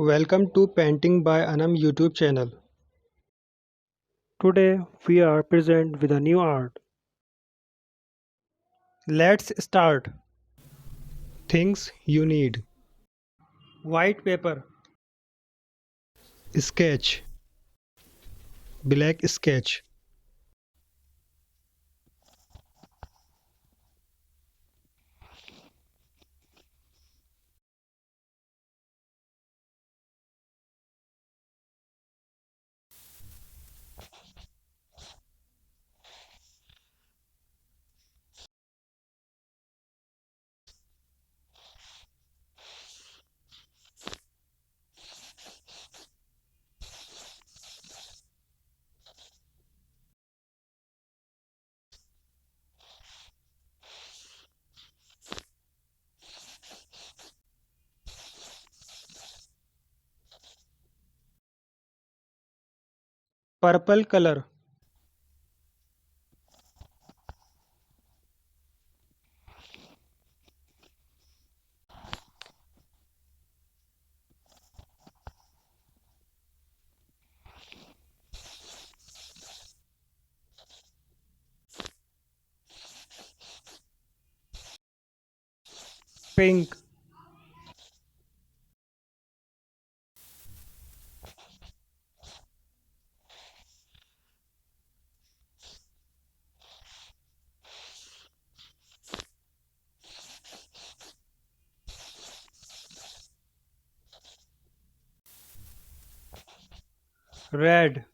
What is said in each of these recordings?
Welcome to Painting by Anam YouTube channel. Today we are present with a new art. Let's start. Things you need: White paper, sketch, black sketch, purple color, pink, red,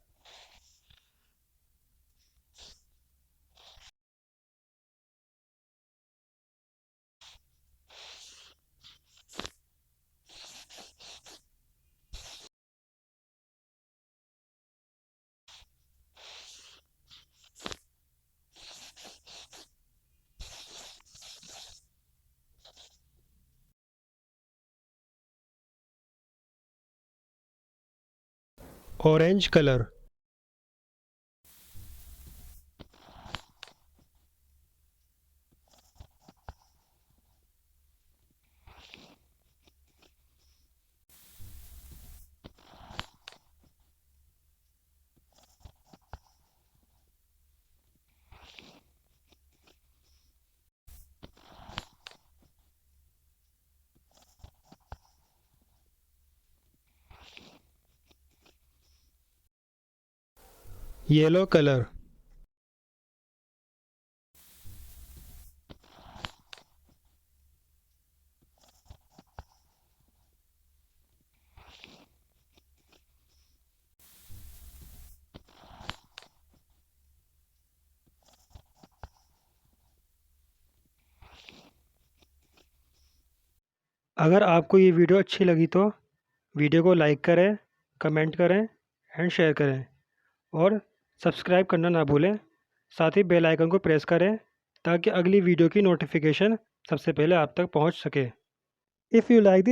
orange color, yellow color, अगर आपको ये video अच्छी लगी तो video को like करें, comment करें and share करें और सब्सक्राइब करना ना भूलें। साथ ही बेल आइकन को प्रेस करें ताकि अगली वीडियो की नोटिफिकेशन सबसे पहले आप तक पहुंच सके। If you like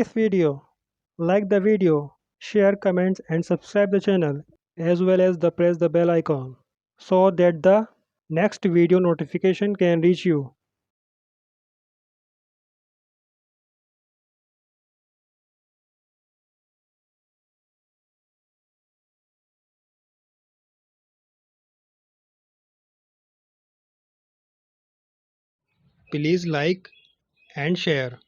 the video, share, comments and subscribe the channel as well as press the bell icon so that the next video notification can reach you. please like and share.